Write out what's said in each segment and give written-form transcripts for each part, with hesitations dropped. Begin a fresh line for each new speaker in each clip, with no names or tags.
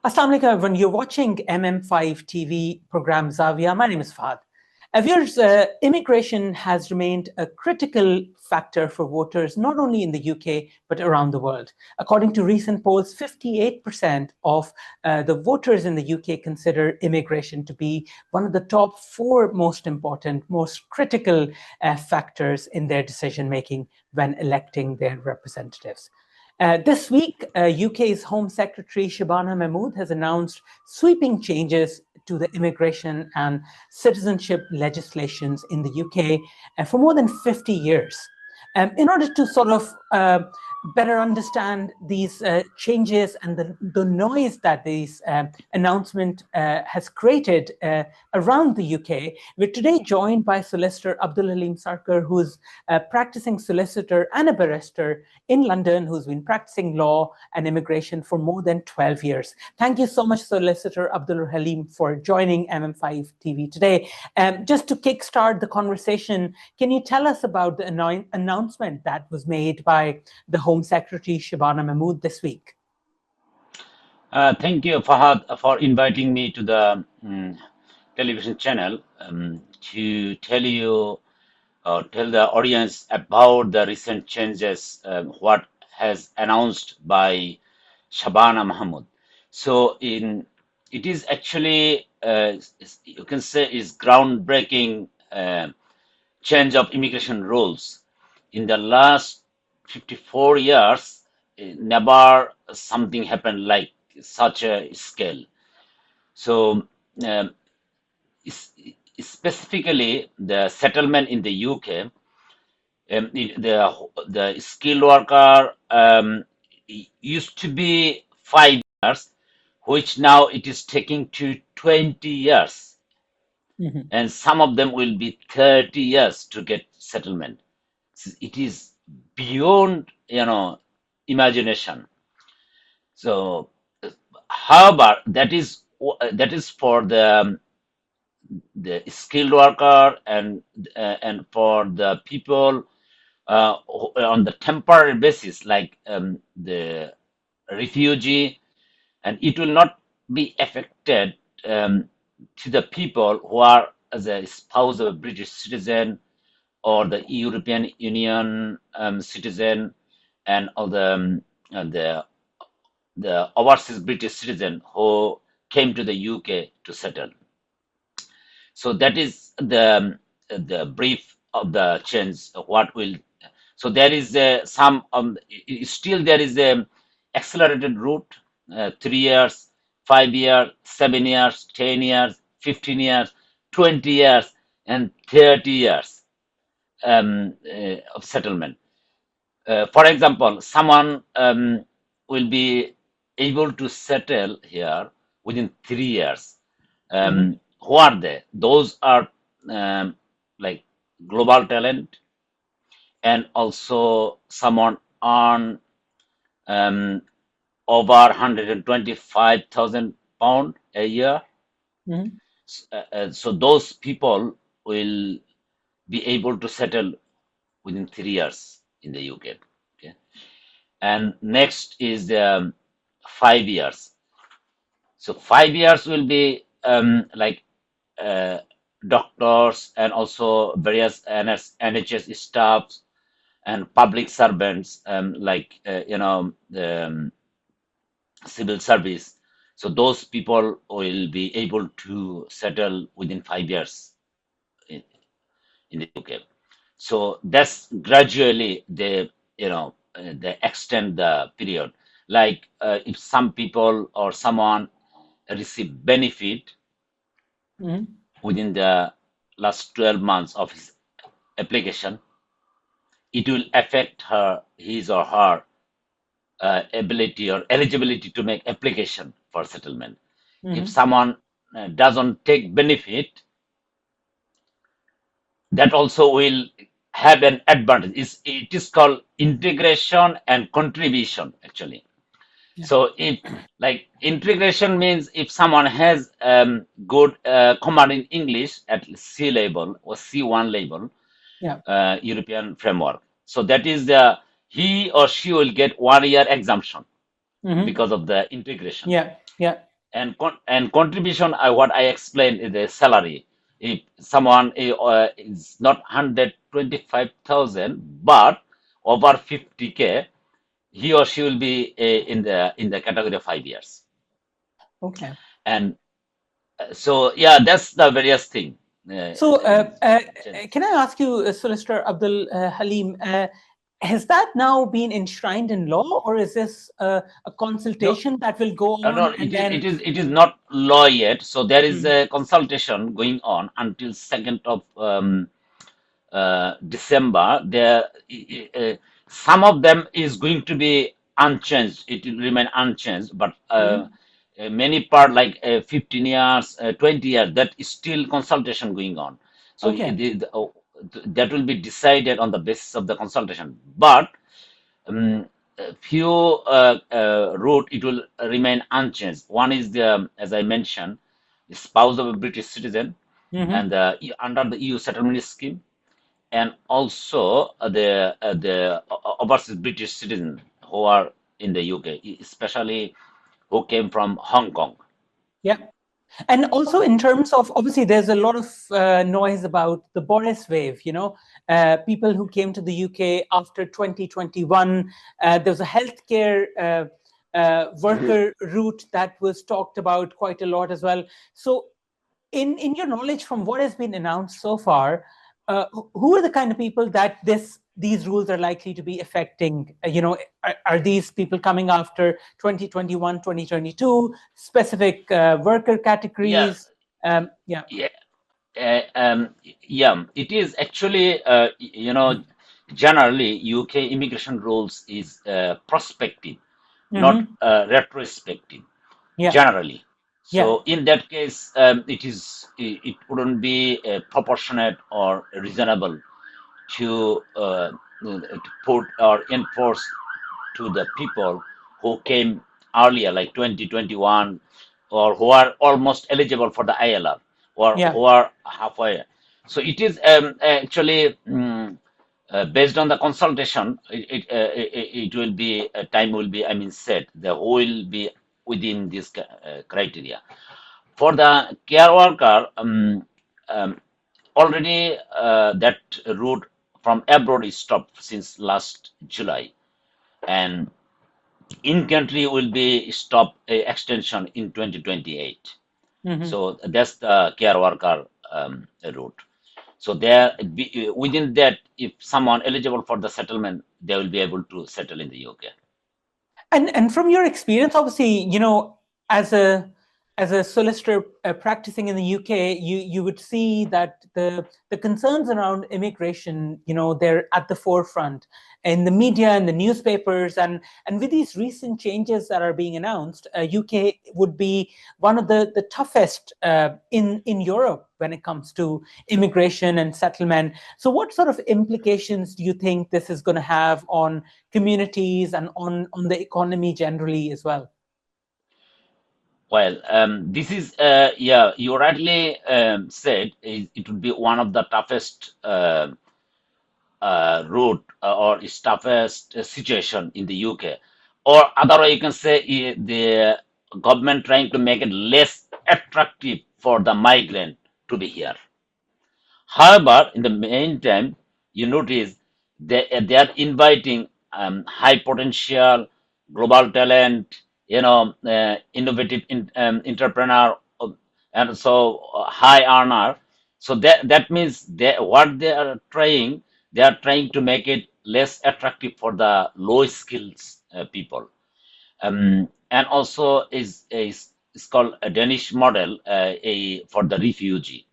Assalamu alaikum everyone. You're watching MM5 TV program Zavia. My name is Fahad. Viewers, immigration has remained a critical factor for voters, not only in the UK, but around the world. According to recent polls, 58% of the voters in the UK consider immigration to be one of the top 4 most important, most critical factors in their decision-making when electing their representatives. This week, UK's Home Secretary Shabana Mahmood has announced sweeping changes to the immigration and citizenship legislations in the UK for more than 50 years. In order to sort of better understand these changes and the noise that this announcement has created around the UK, we're today joined by Solicitor Abdul Halim Sarker, who's a practicing solicitor and a barrister in London, who's been practicing law and immigration for more than 12 years. Thank you so much, Solicitor Abdul Halim, for joining MM5 TV today. Just to kickstart the conversation, can you tell us about the announcement that was made by the Home Secretary Shabana Mahmood this week?
Thank you, Fahad, for inviting me to the television channel to tell you or tell the audience about the recent changes, what has announced by Shabana Mahmood. So, it is actually, you can say, is groundbreaking change of immigration rules. In the last 54 years, never something happened like such a scale. So, specifically, the settlement in the UK, the skilled worker used to be 5 years, which now it is taking to 20 years, and some of them will be 30 years to get settlement. It is beyond, imagination. So, however, that is for the skilled worker and for the people on the temporary basis, like the refugee, and it will not be affected to the people who are as a spouse of a British citizen or the European Union citizen, and all the overseas British citizen who came to the UK to settle. So that is the brief of the change. What will so there is some still there is a accelerated route, 3 years, 5 years, 7 years, 10 years, 15 years, 20 years, and 30 years of settlement. For example, someone will be able to settle here within 3 years. Who are they? Those are like global talent, and also someone on over 125,000 pound a year. So those people will be able to settle within 3 years in the UK. Okay, and next is 5 years. So 5 years will be like doctors and also various NHS staffs and public servants, like the civil service. So those people will be able to settle within 5 years in the UK. So that's gradually they extend the period. Like if some people or someone receive benefit within the last 12 months of his application, it will affect his or her ability or eligibility to make application for settlement. If someone doesn't take benefit, that also will have an advantage. It is called integration and contribution, actually. So if like integration means if someone has good command in English at C level or C1 level, European framework. So that is he or she will get 1 year exemption because of the integration. and contribution, what I explained is the salary. If someone is not 125,000 but over 50K, he or she will be in the category of 5 years.
Okay.
And so yeah, that's the various thing.
So
Changes.
can I ask you, Solicitor Abdul Halim, has that now been enshrined in law, or is this a
No,
consultation that will go
no,
on and then?
it is not law yet. So there is
Mhm.
a consultation going on until 2nd of December. There, some of them is going to be unchanged. It will remain unchanged, but
Mhm.
many part like 15 years, 20 years, that is still consultation going on. So
Okay.
that will be decided on the basis of the consultation. But a few route it will remain unchanged. One is the, as I mentioned, the spouse of a British citizen
Mhm.
and under the EU settlement scheme, and also the overseas British citizens who are in the UK, especially who came from Hong Kong.
Yeah. And also in terms of, obviously, there's a lot of noise about the Boris wave, people who came to the UK after 2021. There was a healthcare worker route that was talked about quite a lot as well. So in your knowledge from what has been announced so far, who are the kind of people that these rules are likely to be affecting? Are these people coming after 2021, 2022, specific worker
Yeah,
categories? Yeah.
yeah, yeah. It is actually, generally UK immigration rules is prospective, not
Mm-hmm.
retrospective.
Yeah.
Generally.
Yeah.
So in that case, it wouldn't be proportionate or reasonable to put or enforce to the people who came earlier, like 2021, or who are almost eligible for the ILR, or
Yeah.
who are halfway. So it is actually based on the consultation. It will be time will be, I mean, set. The who will be within this criteria. For the care worker, already that route from abroad is stopped since last July, and in country will be stopped extension in 2028.
Mm-hmm.
So that's the care worker route. So there, within that, if someone eligible for the settlement, they will be able to settle in the UK.
And from your experience, obviously, as a solicitor practicing in the UK, you would see that the concerns around immigration, they're at the forefront in the media and the newspapers, and with these recent changes that are being announced, UK would be one of the toughest in Europe when it comes to immigration and settlement. So, what sort of implications do you think this is going to have on communities and on the economy generally as well?
Well, this is, yeah, you rightly said it would be one of the toughest route or its toughest situation in the UK. Or otherwise, you can say the government trying to make it less attractive for the migrant to be here. However, in the meantime, you notice they are inviting high potential, global talent, innovative entrepreneur, and so high earner. So that means what they are trying to make it less attractive for the low skills people. And also is called a Danish model for the refugee.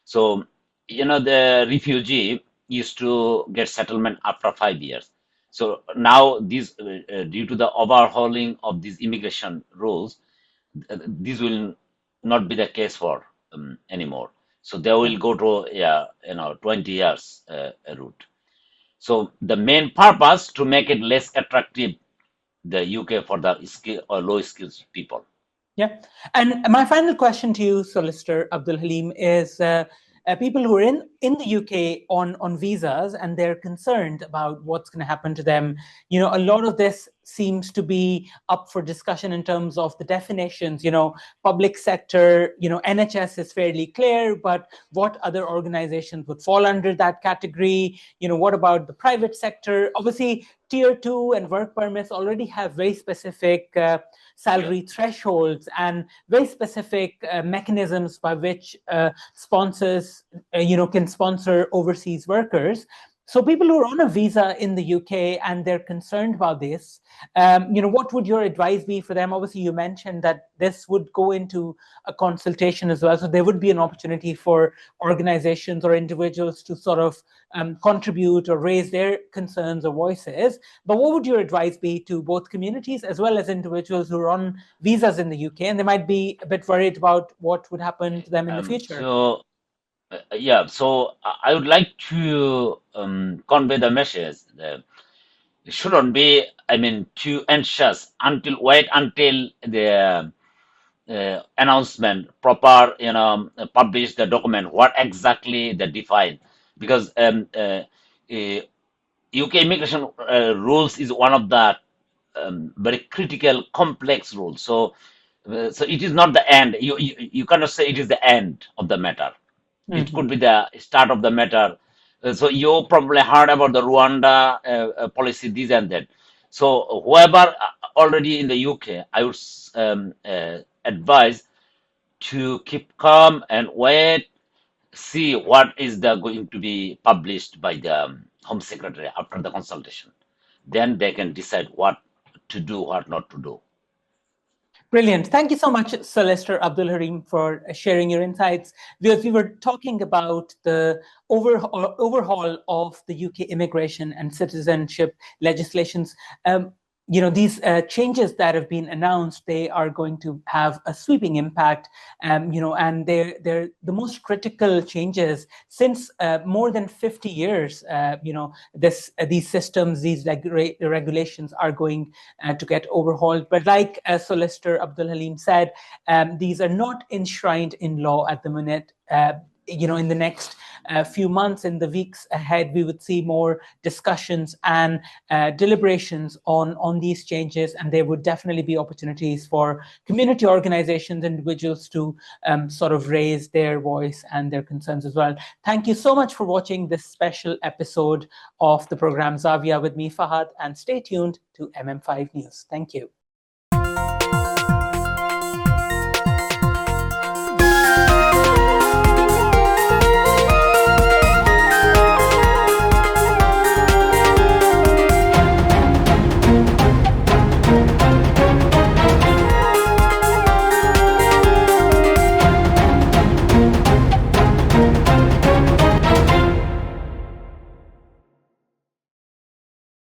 So, the refugee used to get settlement after 5 years. So now due to the overhauling of these immigration rules, this will not be the case for anymore. So they
Yeah.
will go to 20 years route. So the main purpose to make it less attractive the UK for the skill or low skills people.
Yeah. And my final question to you, Solicitor Abdul Halim, is people who are in the UK on visas and they're concerned about what's going to happen to them. A lot of this seems to be up for discussion in terms of the definitions. Public sector, NHS is fairly clear, but what other organizations would fall under that category? What about the private sector? Obviously, Tier 2 and work permits already have very specific salary thresholds and very specific mechanisms by which sponsors, can sponsor overseas workers. So people who are on a visa in the UK and they're concerned about this, what would your advice be for them? Obviously, you mentioned that this would go into a consultation as well. So there would be an opportunity for organizations or individuals to sort of contribute or raise their concerns or voices. But what would your advice be to both communities as well as individuals who are on visas in the UK and they might be a bit worried about what would happen to them in the future?
So I would like to convey the message that it shouldn't be, too anxious wait until the announcement proper, publish the document, what exactly they define. Because UK immigration rules is one of the very critical, complex rules. So it is not the end. You cannot say it is the end of the matter. It could be the start of the matter. So you probably heard about the Rwanda policy, this and that. So whoever already in the UK, I would advise to keep calm and wait, see what is going to be published by the Home Secretary after the consultation. Then they can decide what to do, what not to do.
Brilliant. Thank you so much, Solicitor Abdul Halim, for sharing your insights. We were talking about the overhaul of the UK immigration and citizenship legislations. These changes that have been announced, they are going to have a sweeping impact, and they're the most critical changes since more than 50 years. These systems, these regulations are going to get overhauled. But like Solicitor Abdul Halim said, these are not enshrined in law at the minute. In the next few months, in the weeks ahead, we would see more discussions and deliberations on these changes, and there would definitely be opportunities for community organizations, individuals to sort of raise their voice and their concerns as well. Thank you so much for watching this special episode of the program Zavia with me, Fahad, and stay tuned to MM5 News. Thank you.